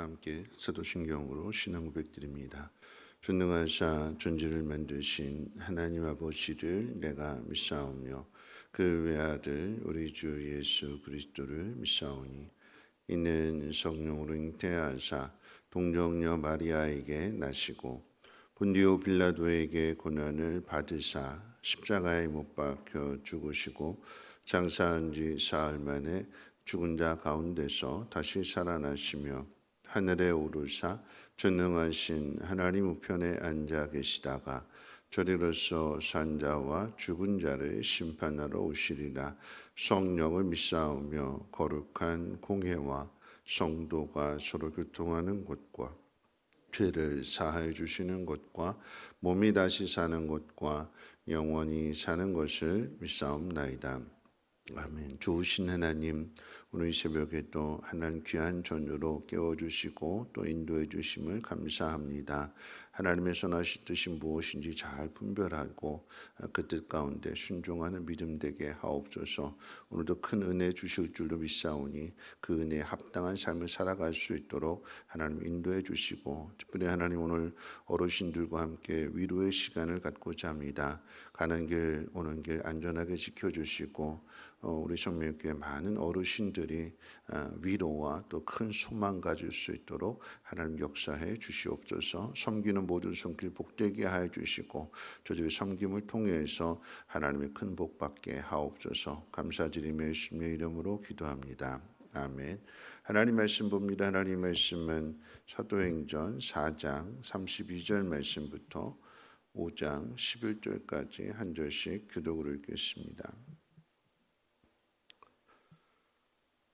다 함께 사도신경으로 신앙 고백드립니다. 전능하사 존재를 만드신 하나님 아버지를 내가 믿사오며 그 외아들 우리 주 예수 그리스도를 믿사오니 이는 성령으로 잉태하사 동정녀 마리아에게 나시고 본디오 빌라도에게 고난을 받으사 십자가에 못 박혀 죽으시고 장사한 지 사흘 만에 죽은 자 가운데서 다시 살아나시며 하늘에 오르사 전능하신 하나님 우편에 앉아 계시다가 저리로서 산 자와 죽은 자를 심판하러 오시리라. 성령을 믿사오며 거룩한 공회와 성도가 서로 교통하는 곳과 죄를 사하여 주시는 곳과 몸이 다시 사는 곳과 영원히 사는 것을 믿사옵나이다. 아멘. 좋으신 하나님, 오늘 이 새벽에 또 하나님 귀한 전으로 깨워주시고 또 인도해 주심을 감사합니다. 하나님의 선하신 뜻이 무엇인지 잘 분별하고 그 뜻 가운데 순종하는 믿음 되게 하옵소서. 오늘도 큰 은혜 주실 줄로 믿사오니 그 은혜에 합당한 삶을 살아갈 수 있도록 하나님 인도해 주시고, 특별히 하나님 오늘 어르신들과 함께 위로의 시간을 갖고자 합니다. 가는 길 오는 길 안전하게 지켜주시고 우리 성명교회 많은 어르신들이 위로와 또 큰 소망 가질 수 있도록 하나님 역사해 주시옵소서. 섬기는 모든 손길 복되게 하여 주시고 저들의 섬김을 통해서 하나님의 큰 복 받게 하옵소서. 감사드리며 예수님의 이름으로 기도합니다. 아멘. 하나님 말씀 봅니다. 하나님 말씀은 사도행전 4장 32절 말씀부터 5장 11절까지 한 절씩 교독으로 읽겠습니다.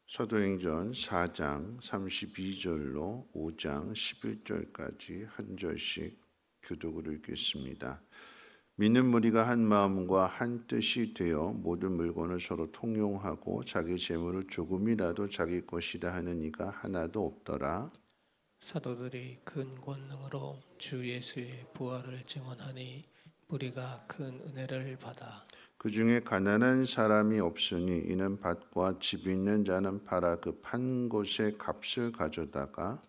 사도행전 4장 32절로 5장 11절까지 한 절씩 교독으로 읽겠습니다. 믿는 무리가 한 마음과 한 뜻이 되어 모든 물건을 서로 통용하고 자기 재물을 조금이라도 자기 것이다 하는 이가 하나도 없더라. 사도들이 큰 권능으로 주 예수의 부활을 증언하니 무리가 큰 은혜를 받아 그 중에 가난한 사람이 없으니 이는 밭과 집 있는 자는 팔아 그 판 곳의 값을 가져다가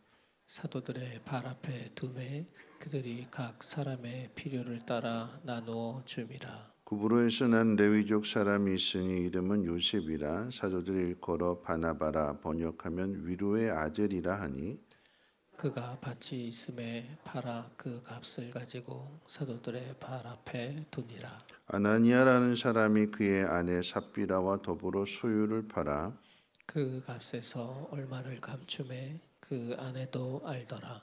사도들의 발 앞에 두매 그들이 각 사람의 필요를 따라 나누어 줌이라. 구브로에서 난 레위족 사람이 있으니 이름은 요셉이라. 사도들이 일컬어 바나바라 번역하면 위로의 아들이라 하니 그가 밭이 있음에 팔아 그 값을 가지고 사도들의 발 앞에 두니라. 아나니아라는 사람이 그의 아내 삽비라와 더불어 소유를 팔아 그 값에서 얼마를 감춤해 그 아내도 알더라.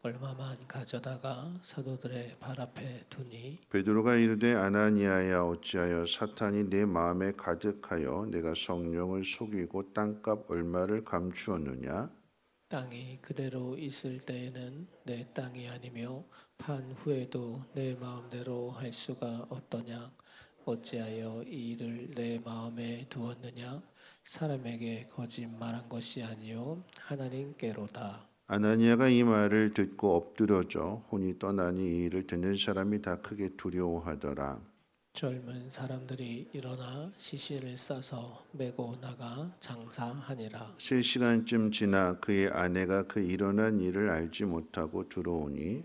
얼마만 가져다가 사도들의 발 앞에 두니 베드로가 이르되 아나니아야 어찌하여 사탄이 내 마음에 가득하여 내가 성령을 속이고 땅값 얼마를 감추었느냐. 땅이 그대로 있을 때에는 내 땅이 아니며 판 후에도 내 마음대로 할 수가 없더냐. 어찌하여 이 일을 내 마음에 두었느냐. 사람에게 거짓말한 것이 아니요 하나님께로다. 아나니아가 이 말을 듣고 엎드려져 혼이 떠나니 이 일을 듣는 사람이 다 크게 두려워하더라. 젊은 사람들이 일어나 시신을 싸서 메고 나가 장사하니라. 3시간쯤 지나 그의 아내가 그 일어난 일을 알지 못하고 들어오니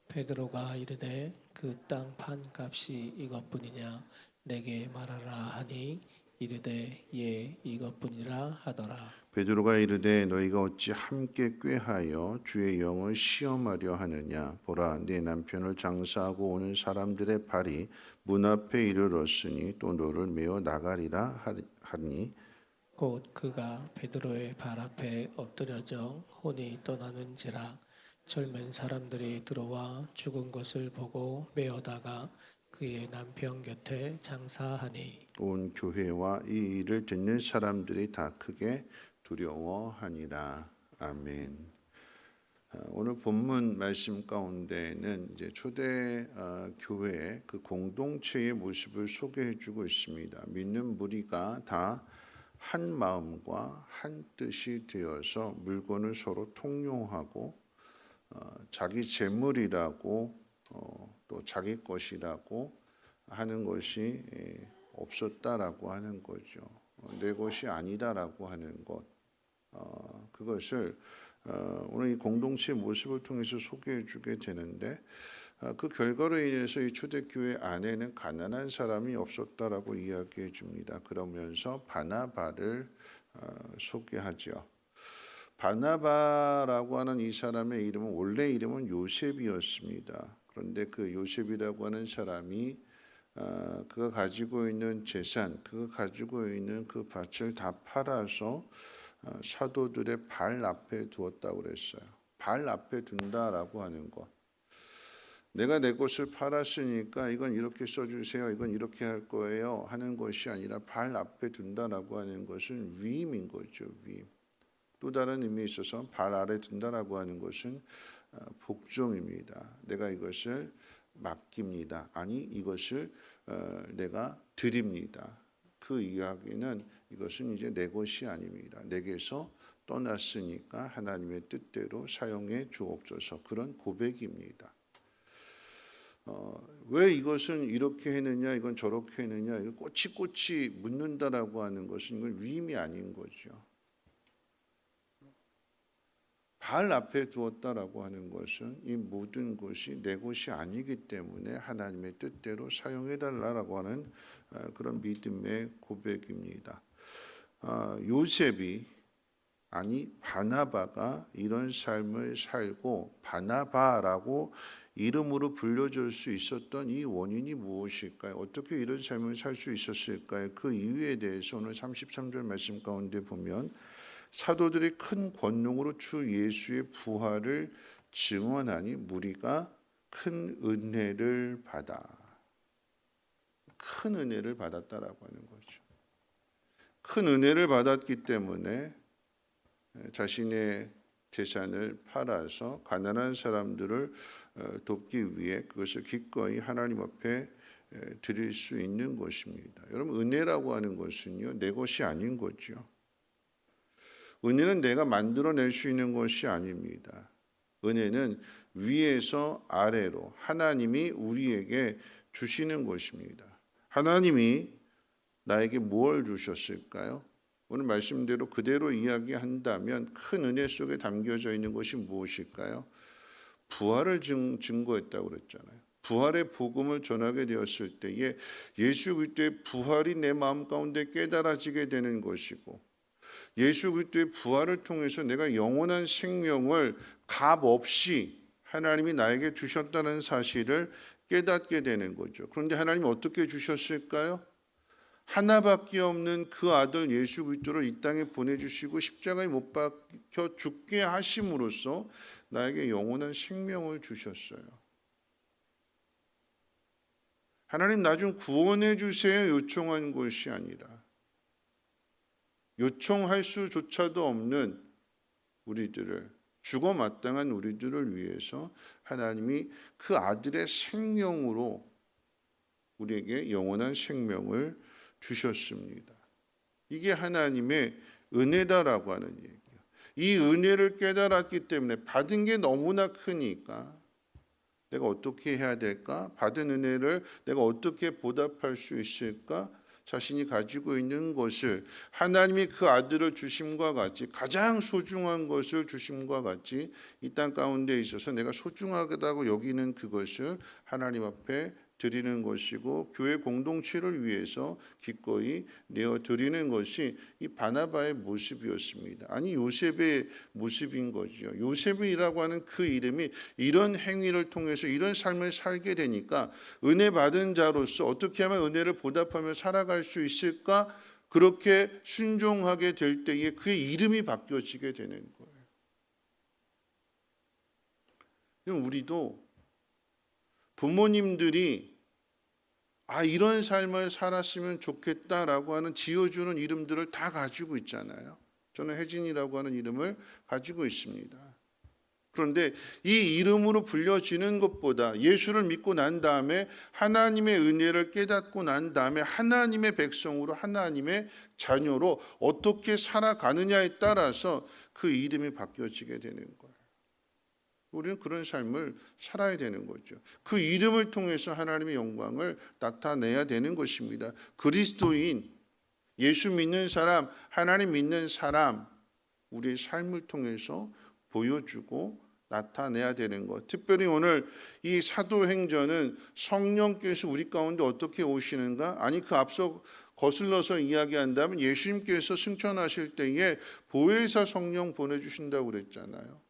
베드로가 이르되 그 땅 판 값이 이것뿐이냐 내게 말하라 하니 이르되 예 이것뿐이라 하더라. 베드로가 이르되 너희가 어찌 함께 꾀하여 주의 영을 시험하려 하느냐. 보라 네 남편을 장사하고 오는 사람들의 발이 문 앞에 이르렀으니 또 너를 메어 나가리라 하니 곧 그가 베드로의 발 앞에 엎드려져 혼이 떠나는지라. 젊은 사람들이 들어와 죽은 것을 보고 메어다가 그의 남편 곁에 장사하니 온 교회와 이 일을 듣는 사람들이 다 크게 두려워하니라. 아멘. 오늘 본문 말씀 가운데는 이제 초대 교회의 그 공동체의 모습을 소개해주고 있습니다. 믿는 무리가 다 한 마음과 한 뜻이 되어서 물건을 서로 통용하고 자기 재물이라고 또 자기 것이라고 하는 것이 없었다라고 하는 거죠. 내 것이 아니다라고 하는 것, 그것을 오늘 이 공동체의 모습을 통해서 소개해 주게 되는데 그 결과로 인해서 이 초대교회 안에는 가난한 사람이 없었다라고 이야기해 줍니다. 그러면서 바나바를 소개하죠. 바나바라고 하는 이 사람의 이름은 원래 이름은 요셉이었습니다. 그런데 그 요셉이라고 하는 사람이 그가 가지고 있는 재산, 그가 가지고 있는 그 밭을 다 팔아서 사도들의 발 앞에 두었다고 그랬어요. 발 앞에 둔다라고 하는 것. 내가 내 것을 팔았으니까 이건 이렇게 써주세요. 이건 이렇게 할 거예요. 하는 것이 아니라 발 앞에 둔다라고 하는 것은 위임인 거죠. 위임. 또 다른 의미에 있어서 발 아래 둔다라고 하는 것은 복종입니다. 내가 이것을 맡깁니다. 아니 이것을 내가 드립니다. 그 이야기는 이것은 이제 내 것이 아닙니다. 내게서 떠났으니까 하나님의 뜻대로 사용해 주옵소서. 그런 고백입니다. 왜 이것은 이렇게 했느냐, 이건 저렇게 했느냐, 이거 꼬치꼬치 묻는다라고 하는 것은 이건 위임이 아닌 거죠. 발 앞에 두었다라고 하는 것은 이 모든 것이 내 것이 아니기 때문에 하나님의 뜻대로 사용해 달라라고 하는 그런 믿음의 고백입니다. 요셉이 아니 바나바가 이런 삶을 살고 바나바라고 이름으로 불려줄 수 있었던 이 원인이 무엇일까요? 어떻게 이런 삶을 살 수 있었을까요? 그 이유에 대해서 오늘 33절 말씀 가운데 보면 사도들이 큰 권능으로 주 예수의 부활을 증언하니 무리가 큰 은혜를 받았다라고 하는 거죠. 큰 은혜를 받았기 때문에 자신의 재산을 팔아서 가난한 사람들을 돕기 위해 그것을 기꺼이 하나님 앞에 드릴 수 있는 것입니다. 여러분 은혜라고 하는 것은요 내 것이 아닌 거죠. 은혜는 내가 만들어낼 수 있는 것이 아닙니다. 은혜는 위에서 아래로 하나님이 우리에게 주시는 것입니다. 하나님이 나에게 무엇을 주셨을까요? 오늘 말씀대로 그대로 이야기한다면 큰 은혜 속에 담겨져 있는 것이 무엇일까요? 부활을 증거했다고 그랬잖아요. 부활의 복음을 전하게 되었을 때에 예수 그리스도의 부활이 내 마음 가운데 깨달아지게 되는 것이고 예수 그리스도의 부활을 통해서 내가 영원한 생명을 값 없이 하나님이 나에게 주셨다는 사실을 깨닫게 되는 거죠. 그런데 하나님이 어떻게 주셨을까요? 하나밖에 없는 그 아들 예수 그리스도를 이 땅에 보내주시고 십자가에 못 박혀 죽게 하심으로써 나에게 영원한 생명을 주셨어요. 하나님 나 좀 구원해 주세요 요청한 것이 아니라 요청할 수조차도 없는 우리들을 죽어 마땅한 우리들을 위해서 하나님이 그 아들의 생명으로 우리에게 영원한 생명을 주셨습니다. 이게 하나님의 은혜다라고 하는 얘기예요. 이 은혜를 깨달았기 때문에 받은 게 너무나 크니까 내가 어떻게 해야 될까? 받은 은혜를 내가 어떻게 보답할 수 있을까? 자신이 가지고 있는 것을 하나님이 그 아들을 주심과 같이 가장 소중한 것을 주심과 같이 이 땅 가운데 있어서 내가 소중하다고 여기는 그것을 하나님 앞에 드리는 것이고 교회 공동체를 위해서 기꺼이 내어 드리는 것이 이 바나바의 모습이었습니다. 아니 요셉의 모습인 거죠. 요셉이라고 하는 그 이름이 이런 행위를 통해서 이런 삶을 살게 되니까 은혜 받은 자로서 어떻게 하면 은혜를 보답하며 살아갈 수 있을까? 그렇게 순종하게 될 때에 그의 이름이 바뀌어지게 되는 거예요. 그럼 우리도 부모님들이 이런 삶을 살았으면 좋겠다라고 하는 지어주는 이름들을 다 가지고 있잖아요. 저는 혜진이라고 하는 이름을 가지고 있습니다. 그런데 이 이름으로 불려지는 것보다 예수를 믿고 난 다음에 하나님의 은혜를 깨닫고 난 다음에 하나님의 백성으로 하나님의 자녀로 어떻게 살아가느냐에 따라서 그 이름이 바뀌어지게 되는 거예요. 우리는 그런 삶을 살아야 되는 거죠. 그 이름을 통해서 하나님의 영광을 나타내야 되는 것입니다. 그리스도인, 예수 믿는 사람, 하나님 믿는 사람, 우리의 삶을 통해서 보여주고 나타내야 되는 것. 특별히 오늘 이 사도행전은 성령께서 우리 가운데 어떻게 오시는가? 아니 그 앞서 거슬러서 이야기한다면 예수님께서 승천하실 때에 보혜사 성령 보내주신다고 그랬잖아요.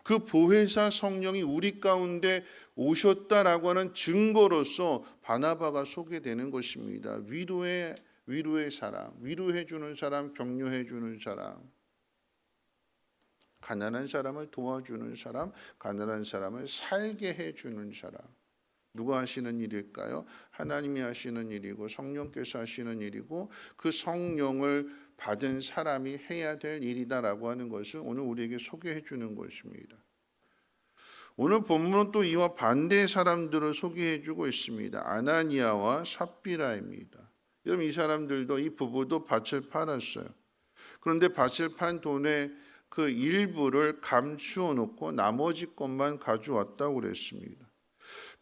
그 보혜사 성령이 우리 가운데 오셨다라고 하는 증거로서 바나바가 소개되는 것입니다. 위로의 사람, 위로해 주는 사람, 격려해 주는 사람, 가난한 사람을 도와주는 사람, 가난한 사람을 살게 해 주는 사람. 누가 하시는 일일까요? 하나님이 하시는 일이고 성령께서 하시는 일이고 그 성령을 받은 사람이 해야 될 일이다라고 하는 것을 오늘 우리에게 소개해 주는 것입니다. 오늘 본문은 또 이와 반대의 사람들을 소개해 주고 있습니다. 아나니아와 삽비라입니다. 여러분 이 사람들도 이 부부도 밭을 팔았어요. 그런데 밭을 판 돈의 그 일부를 감추어 놓고 나머지 것만 가져왔다고 그랬습니다.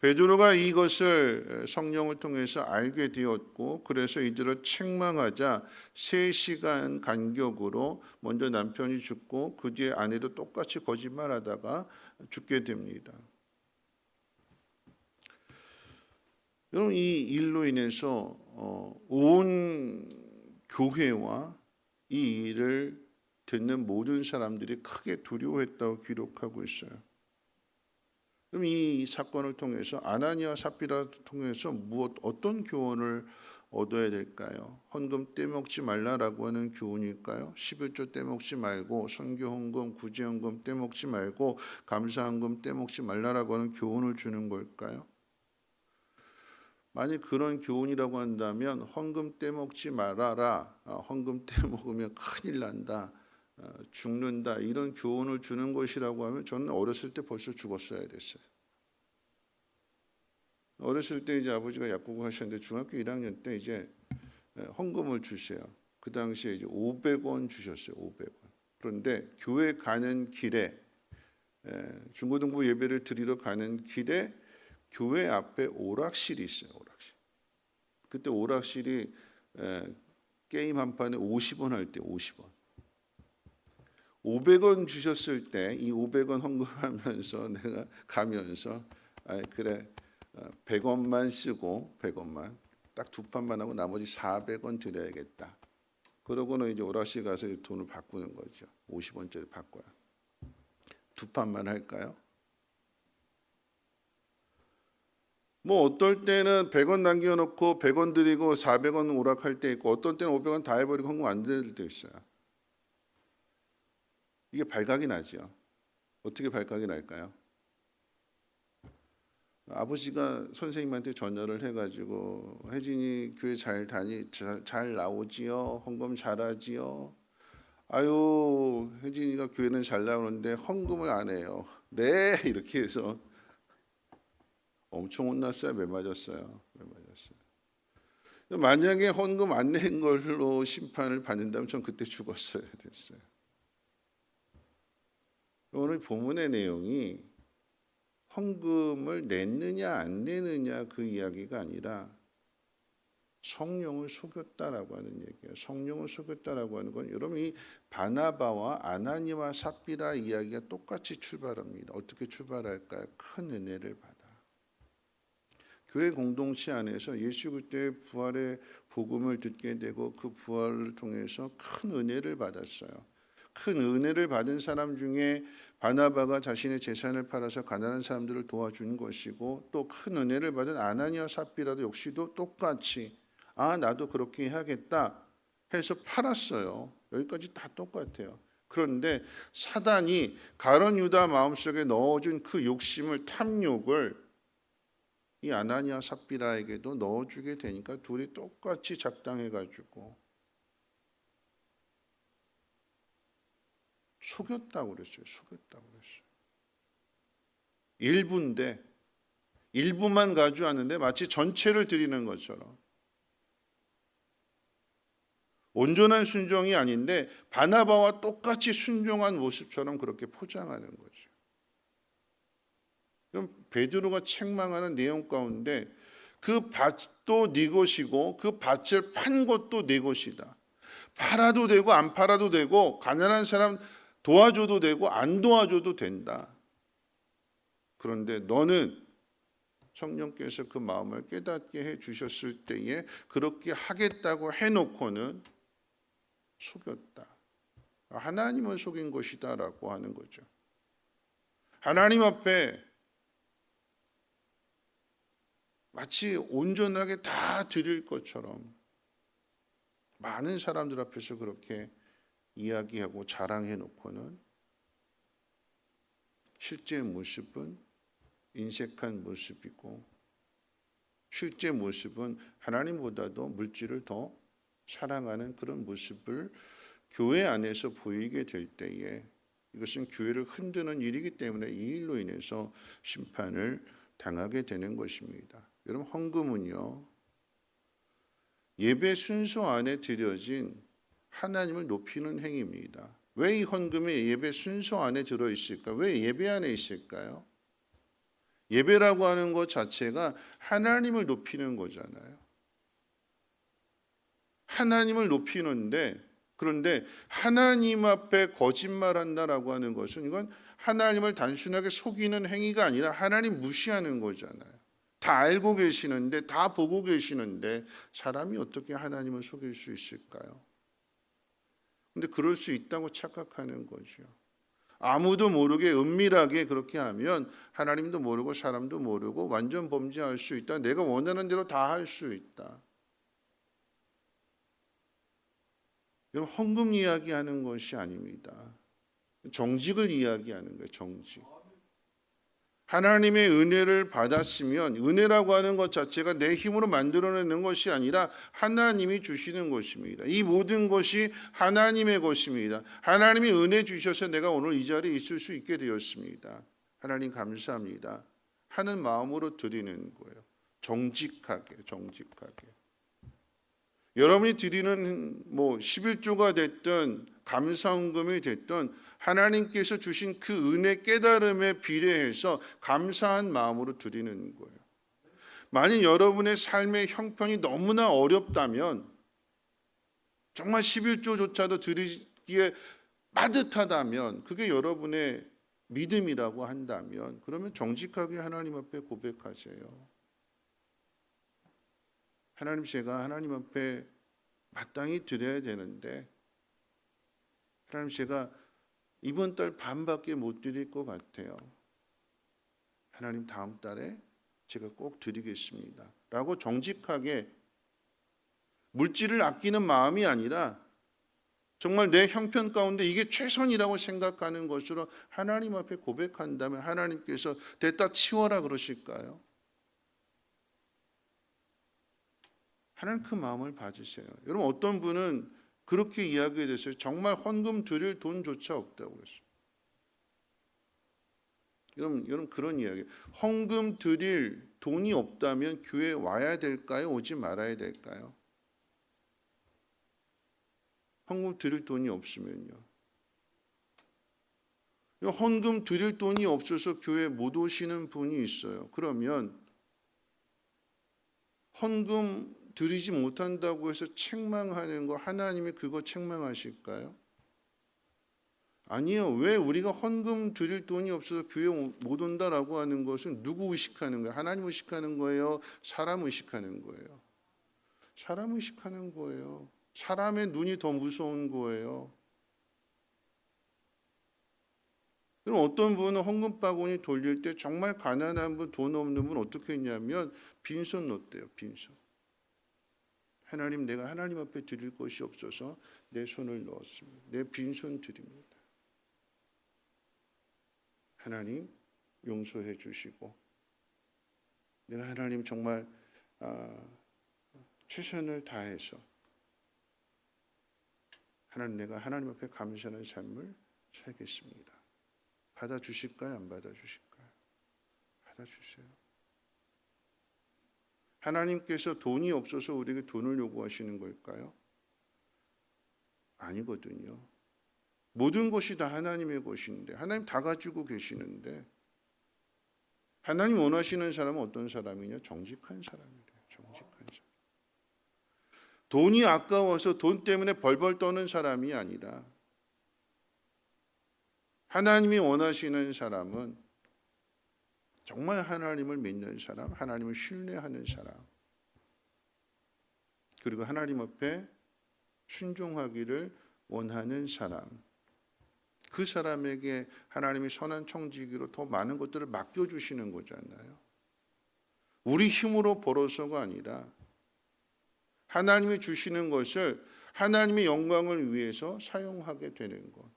베드로가 이것을 성령을 통해서 알게 되었고 그래서 이들을 책망하자 3시간 간격으로 먼저 남편이 죽고 그 뒤에 아내도 똑같이 거짓말하다가 죽게 됩니다. 여러분 이 일로 인해서 온 교회와 이 일을 듣는 모든 사람들이 크게 두려워했다고 기록하고 있어요. 그럼 이 사건을 통해서 아나니아 삽비라를 통해서 어떤 교훈을 얻어야 될까요? 헌금 떼먹지 말라라고 하는 교훈일까요? 11조 떼먹지 말고 선교 헌금, 구제 헌금 떼먹지 말고 감사 헌금 떼먹지 말라라고 하는 교훈을 주는 걸까요? 만약 그런 교훈이라고 한다면 헌금 떼먹지 말아라. 헌금 떼먹으면 큰일 난다. 죽는다. 이런 교훈을 주는 것이라고 하면 저는 어렸을 때 벌써 죽었어야 됐어요. 어렸을 때 이제 아버지가 약국을 하셨는데 중학교 1학년 때 이제 헌금을 주세요. 그 당시에 이제 500원 주셨어요. 500원. 그런데 교회 가는 길에 중고등부 예배를 드리러 가는 길에 교회 앞에 오락실이 있어요. 오락실. 그때 오락실이 게임 한 판에 50원 할 때 50원. 500원 주셨을 때 이 500원 헌금하면서 내가 가면서 그래 100원만 쓰고 100원만 딱 2판만 하고 나머지 400원 드려야겠다. 그러고는 이제 오락실 가서 돈을 바꾸는 거죠. 50원짜리 바꿔요. 2판만 할까요? 뭐 어떨 때는 100원 남겨놓고 100원 드리고 400원 오락할 때 있고 어떤 때는 500원 다 해버리고 헌금 안 드릴 때 있어요. 이게 발각이 나죠. 어떻게 발각이 날까요? 아버지가 선생님한테 전화를 해가지고 혜진이 교회 잘 나오지요? 헌금 잘하지요? 아유 혜진이가 교회는 잘 나오는데 헌금을 안 해요. 네 이렇게 해서 엄청 혼났어요. 매 맞았어요. 만약에 헌금 안 낸 걸로 심판을 받는다면 전 그때 죽었어야 됐어요. 오늘 본문의 내용이 헌금을 냈느냐 안 내느냐 그 이야기가 아니라 성령을 속였다라고 하는 얘기예요. 성령을 속였다라고 하는 건 여러분 이 바나바와 아나니와 삽비라 이야기가 똑같이 출발합니다. 어떻게 출발할까요? 큰 은혜를 받아. 교회 공동체 안에서 예수 그리스도의 부활의 복음을 듣게 되고 그 부활을 통해서 큰 은혜를 받았어요. 큰 은혜를 받은 사람 중에 바나바가 자신의 재산을 팔아서 가난한 사람들을 도와준 것이고 또 큰 은혜를 받은 아나니아 삽비라도 역시도 똑같이 나도 그렇게 해야겠다 해서 팔았어요. 여기까지 다 똑같아요. 그런데 사단이 가룟 유다 마음속에 넣어준 그 욕심을 탐욕을 이 아나니아 삽비라에게도 넣어주게 되니까 둘이 똑같이 작당해가지고 속였다고 그랬어요. 일부인데 일부만 가져왔는데 마치 전체를 드리는 것처럼 온전한 순종이 아닌데 바나바와 똑같이 순종한 모습처럼 그렇게 포장하는 거죠. 그럼 베드로가 책망하는 내용 가운데 그 밭도 네 것이고 그 밭을 판 것도 네 것이다. 팔아도 되고 안 팔아도 되고 가난한 사람 도와줘도 되고 안 도와줘도 된다. 그런데 너는 성령께서 그 마음을 깨닫게 해 주셨을 때에 그렇게 하겠다고 해놓고는 속였다. 하나님을 속인 것이다라고 하는 거죠. 하나님 앞에 마치 온전하게 다 드릴 것처럼 많은 사람들 앞에서 그렇게 이야기하고 자랑해 놓고는 실제 모습은 인색한 모습이고 실제 모습은 하나님보다도 물질을 더 사랑하는 그런 모습을 교회 안에서 보이게 될 때에 이것은 교회를 흔드는 일이기 때문에 이 일로 인해서 심판을 당하게 되는 것입니다. 여러분, 헌금은요, 예배 순서 안에 드려진 하나님을 높이는 행위입니다. 왜 이 헌금이 예배 순서 안에 들어있을까? 왜 예배 안에 있을까요? 예배라고 하는 것 자체가 하나님을 높이는 거잖아요. 하나님을 높이는데, 그런데 하나님 앞에 거짓말한다라고 하는 것은 이건 하나님을 단순하게 속이는 행위가 아니라 하나님 무시하는 거잖아요. 다 알고 계시는데, 다 보고 계시는데 사람이 어떻게 하나님을 속일 수 있을까요? 근데 그럴 수 있다고 착각하는 거죠. 아무도 모르게 은밀하게 그렇게 하면 하나님도 모르고 사람도 모르고 완전 범죄할 수 있다. 내가 원하는 대로 다 할 수 있다. 여러분, 헌금 이야기하는 것이 아닙니다. 정직을 이야기하는 거예요. 정직. 하나님의 은혜를 받았으면 은혜라고 하는 것 자체가 내 힘으로 만들어내는 것이 아니라 하나님이 주시는 것입니다. 이 모든 것이 하나님의 것입니다. 하나님이 은혜 주셔서 내가 오늘 이 자리에 있을 수 있게 되었습니다. 하나님 감사합니다 하는 마음으로 드리는 거예요. 정직하게. 여러분이 드리는 11조가 됐든 감사헌금이 됐든 하나님께서 주신 그 은혜 깨달음에 비례해서 감사한 마음으로 드리는 거예요. 만약 여러분의 삶의 형편이 너무나 어렵다면 정말 11조조차도 드리기에 빠듯하다면 그게 여러분의 믿음이라고 한다면 그러면 정직하게 하나님 앞에 고백하세요. 하나님, 제가 하나님 앞에 마땅히 드려야 되는데 하나님, 제가 이번 달 반밖에 못 드릴 것 같아요. 하나님, 다음 달에 제가 꼭 드리겠습니다 라고 정직하게, 물질을 아끼는 마음이 아니라 정말 내 형편 가운데 이게 최선이라고 생각하는 것으로 하나님 앞에 고백한다면 하나님께서 됐다 치워라 그러실까요? 하나님 그 마음을 봐주세요. 여러분, 어떤 분은 그렇게 이야기했어요. 정말 헌금 드릴 돈조차 없다고 그랬어요. 여러분 그런 이야기. 헌금 드릴 돈이 없다면 교회 와야 될까요? 오지 말아야 될까요? 헌금 드릴 돈이 없으면요. 헌금 드릴 돈이 없어서 교회 못 오시는 분이 있어요. 그러면 헌금 드리지 못한다고 해서 책망하는 거 하나님이 그거 책망하실까요? 아니요. 왜 우리가 헌금 드릴 돈이 없어서 교회 못 온다라고 하는 것은 누구 의식하는 거예요? 하나님 의식하는 거예요? 사람 의식하는 거예요? 사람 의식하는 거예요. 사람의 눈이 더 무서운 거예요. 그럼 어떤 분은 헌금 바구니 돌릴 때 정말 가난한 분, 돈 없는 분 어떻게 했냐면 빈손 넣었대요. 빈손. 하나님, 내가 하나님 앞에 드릴 것이 없어서 내 손을 넣었습니다. 내 빈손 드립니다. 하나님 용서해 주시고 내가 하나님 정말 최선을 다해서 하나님, 내가 하나님 앞에 감사하는 삶을 살겠습니다. 받아주실까요? 안 받아주실까요? 받아주세요. 하나님께서 돈이 없어서 우리에게 돈을 요구하시는 걸까요? 아니거든요. 모든 것이 다 하나님의 것인데 하나님 다 가지고 계시는데 하나님 원하시는 사람은 어떤 사람이냐? 정직한 사람이래요. 정직한 사람. 돈이 아까워서 돈 때문에 벌벌 떠는 사람이 아니라 하나님이 원하시는 사람은 정말 하나님을 믿는 사람, 하나님을 신뢰하는 사람, 그리고 하나님 앞에 순종하기를 원하는 사람, 그 사람에게 하나님이 선한 청지기로 더 많은 것들을 맡겨주시는 거잖아요. 우리 힘으로 벌어서가 아니라 하나님이 주시는 것을 하나님의 영광을 위해서 사용하게 되는 것.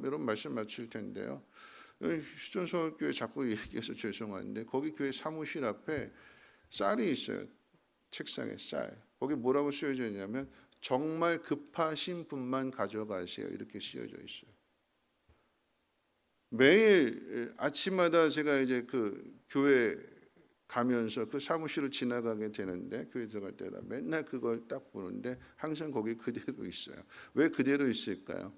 여러분 말씀 마칠 텐데요. 휴전서울교회 자꾸 얘기해서 죄송한데 거기 교회 사무실 앞에 쌀이 있어요. 책상에 쌀. 거기 뭐라고 쓰여져 있냐면 정말 급하신 분만 가져가세요. 이렇게 쓰여져 있어요. 매일 아침마다 제가 이제 그 교회 가면서 그 사무실을 지나가게 되는데 교회 들어갈 때마다 맨날 그걸 딱 보는데 항상 거기 그대로 있어요. 왜 그대로 있을까요?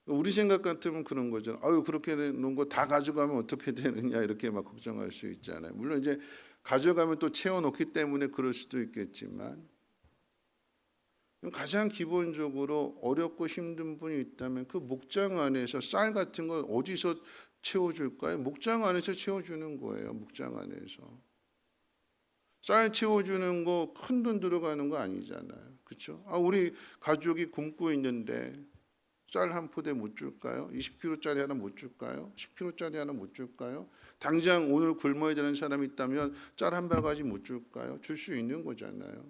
우리 생각 같으면 그런 거죠. 아유 그렇게 놓은 거 다 가져가면 어떻게 되느냐 이렇게 막 걱정할 수 있잖아요. 물론 이제 가져가면 또 채워놓기 때문에 그럴 수도 있겠지만 가장 기본적으로 어렵고 힘든 분이 있다면 그 목장 안에서 쌀 같은 걸 어디서 채워줄까요? 목장 안에서 채워주는 거예요. 목장 안에서. 쌀 채워주는 거 큰 돈 들어가는 거 아니잖아요. 그렇죠? 우리 가족이 굶고 있는데 쌀 한 포대 못 줄까요? 20kg짜리 하나 못 줄까요? 10kg짜리 하나 못 줄까요? 당장 오늘 굶어야 되는 사람이 있다면 쌀 한 바가지 못 줄까요? 줄 수 있는 거잖아요.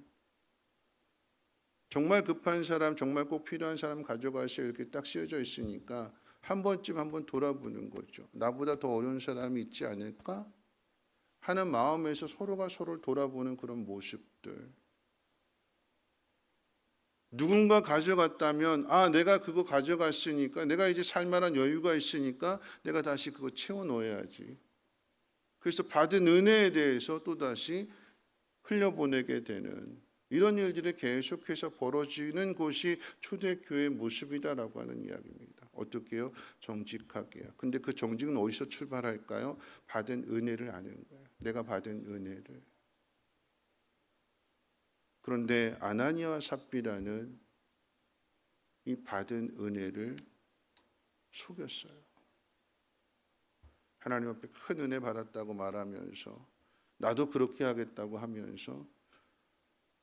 정말 급한 사람, 정말 꼭 필요한 사람 가져가세요. 이렇게 딱 쓰여져 있으니까 한 번쯤 한번 돌아보는 거죠. 나보다 더 어려운 사람이 있지 않을까? 하는 마음에서 서로가 서로를 돌아보는 그런 모습들. 누군가 가져갔다면 내가 그거 가져갔으니까 내가 이제 살만한 여유가 있으니까 내가 다시 그거 채워 넣어야지. 그래서 받은 은혜에 대해서 또다시 흘려보내게 되는 이런 일들이 계속해서 벌어지는 곳이 초대교회의 모습이다라고 하는 이야기입니다. 어떻게요? 정직하게요. 근데 그 정직은 어디서 출발할까요? 받은 은혜를 아는 거예요. 내가 받은 은혜를. 그런데 아나니아와 삽비라는 이 받은 은혜를 속였어요. 하나님 앞에 큰 은혜 받았다고 말하면서 나도 그렇게 하겠다고 하면서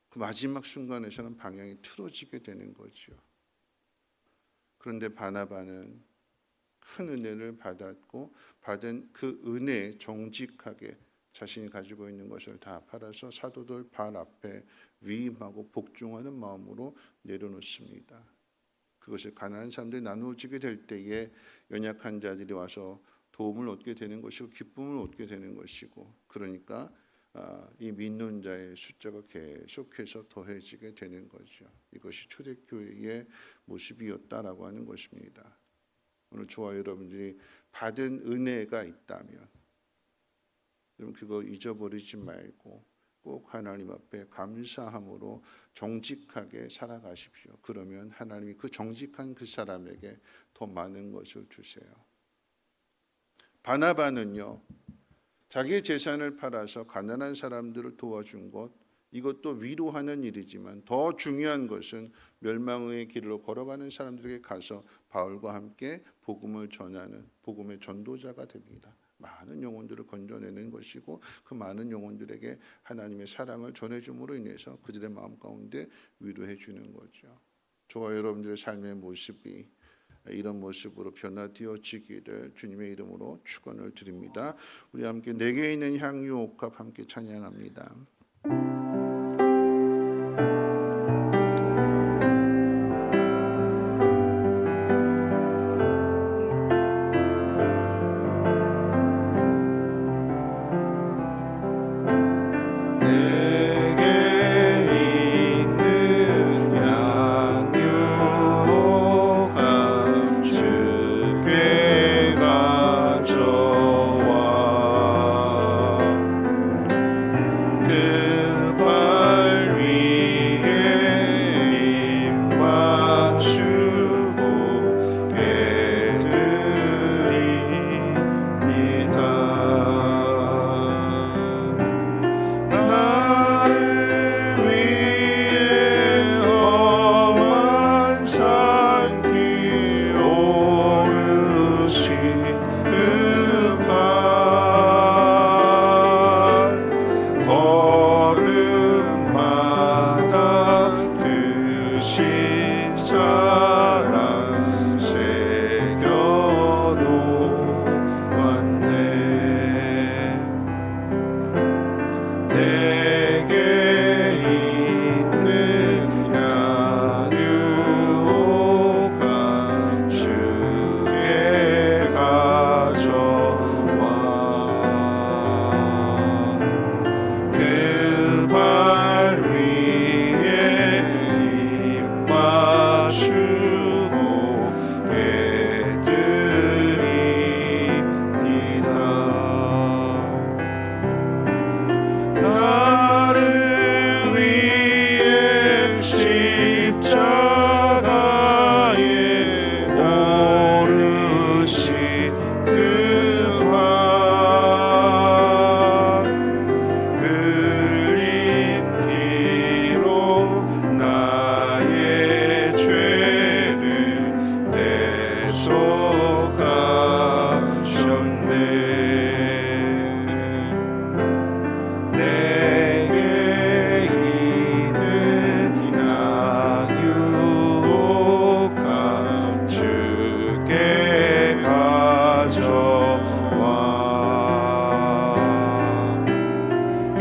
그 마지막 순간에서는 방향이 틀어지게 되는 거죠. 그런데 바나바는 큰 은혜를 받았고 받은 그 은혜에 정직하게 자신이 가지고 있는 것을 다 팔아서 사도들 발 앞에 위임하고 복종하는 마음으로 내려놓습니다. 그것을 가난한 사람들이 나누어지게 될 때에 연약한 자들이 와서 도움을 얻게 되는 것이고 기쁨을 얻게 되는 것이고 그러니까 이 믿는 자의 숫자가 계속해서 더해지게 되는 거죠. 이것이 초대교회의 모습이었다라고 하는 것입니다. 오늘 저와 여러분들이 받은 은혜가 있다면 여러분 그거 잊어버리지 말고 꼭 하나님 앞에 감사함으로 정직하게 살아가십시오. 그러면 하나님이 그 정직한 그 사람에게 더 많은 것을 주세요. 바나바는요. 자기의 재산을 팔아서 가난한 사람들을 도와준 것 이것도 위로하는 일이지만 더 중요한 것은 멸망의 길로 걸어가는 사람들에게 가서 바울과 함께 복음을 전하는 복음의 전도자가 됩니다. 많은 영혼들을 건져내는 것이고 그 많은 영혼들에게 하나님의 사랑을 전해줌으로 인해서 그들의 마음 가운데 위로해 주는 거죠. 저와 여러분들의 삶의 모습이 이런 모습으로 변화되어지기를 주님의 이름으로 축원을 드립니다. 우리 함께 내게 있는 향유 옥합 함께 찬양합니다. 그 내게 있는 양육과 주께 가져와 그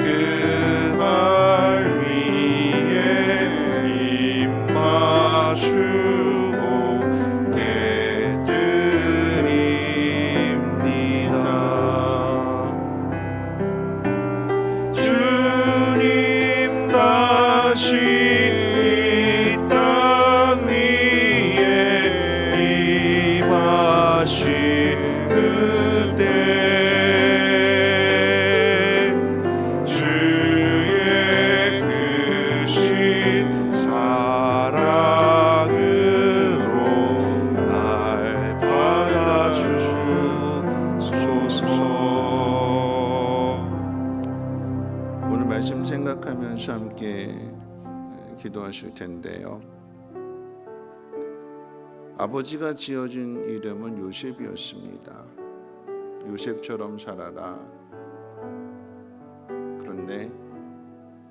발 위에 입 맞추고 깨드립니다. 주님 다시 이 땅 위에 임하실 그때 주의 크신 사랑으로 날 받아주소서. 오늘 말씀 생각하면서 함께 기도하실 텐데요. 아버지가 지어준 이름은 요셉이었습니다. 요셉처럼 살아라. 그런데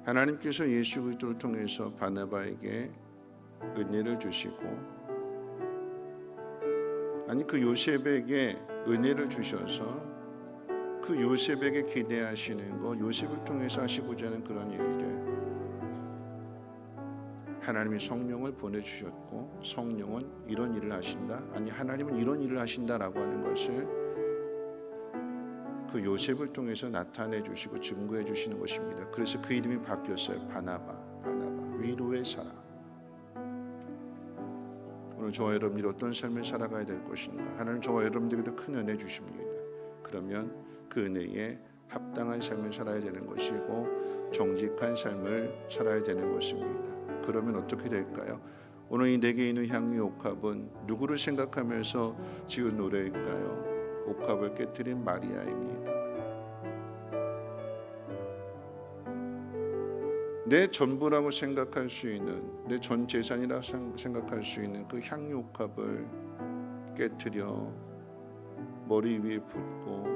하나님께서 예수 그리스도를 통해서 바나바에게 은혜를 주시고, 아니 그 요셉에게 은혜를 주셔서 그 요셉에게 기대하시는 것, 요셉을 통해서 하시고자 하는 그런 일들, 하나님이 성령을 보내주셨고 성령은 이런 일을 하신다, 아니 하나님은 이런 일을 하신다라고 하는 것을 그 요셉을 통해서 나타내 주시고 증거해 주시는 것입니다. 그래서 그 이름이 바뀌었어요. 바나바, 위로의 사람. 오늘 저와 여러분들이 어떤 삶을 살아가야 될 것인가, 하나님 저와 여러분들에게도 큰 은혜 주십니다. 그러면 그 은혜에 합당한 삶을 살아야 되는 것이고 정직한 삶을 살아야 되는 것입니다. 그러면 어떻게 될까요? 오늘 이 내게 있는 향유 옥합은 누구를 생각하면서 지은 노래일까요? 옥합을 깨뜨린 마리아입니다. 내 전부라고 생각할 수 있는, 내 전 재산이라고 생각할 수 있는 그 향유 옥합을 깨뜨려 머리 위에 붓고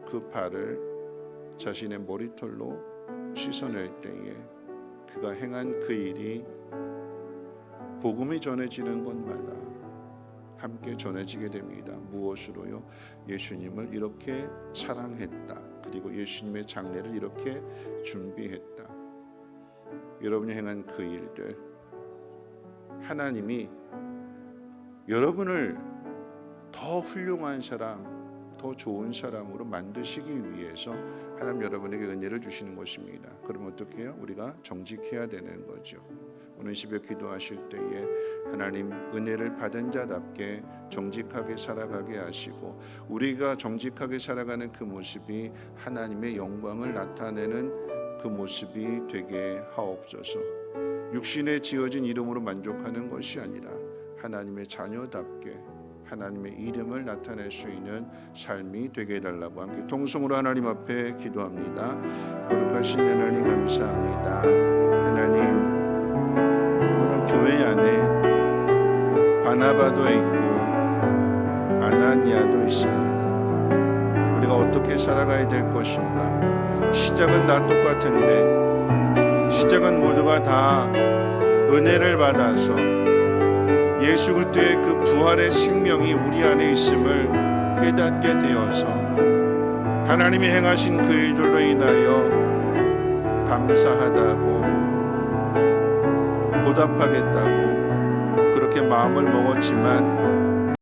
그 발을 자신의 머리털로 씻어낼 때에 그가 행한 그 일이 복음이 전해지는 곳마다 함께 전해지게 됩니다. 무엇으로요? 예수님을 이렇게 사랑했다. 그리고 예수님의 장례를 이렇게 준비했다. 여러분이 행한 그 일들, 하나님이 여러분을 더 훌륭한 사람, 더 좋은 사람으로 만드시기 위해서 하나님 여러분에게 은혜를 주시는 것입니다. 그럼 어떻게 해요? 우리가 정직해야 되는 거죠. 오늘 새벽 기도하실 때에 하나님 은혜를 받은 자답게 정직하게 살아가게 하시고, 우리가 정직하게 살아가는 그 모습이 하나님의 영광을 나타내는 그 모습이 되게 하옵소서. 육신에 지어진 이름으로 만족하는 것이 아니라 하나님의 자녀답게 하나님의 이름을 나타낼 수 있는 삶이 되게 해달라고 함께 통성으로 하나님 앞에 기도합니다. 거룩하신 하나님 감사합니다. 하나님, 오늘 교회 안에 바나바도 있고 아나니아도 있습니다. 우리가 어떻게 살아가야 될 것인가? 시작은 다 똑같은데, 시작은 모두가 다 은혜를 받아서 예수 그리스도의 그 부활의 생명이 우리 안에 있음을 깨닫게 되어서 하나님이 행하신 그 일들로 인하여 감사하다고, 보답하겠다고 그렇게 마음을 먹었지만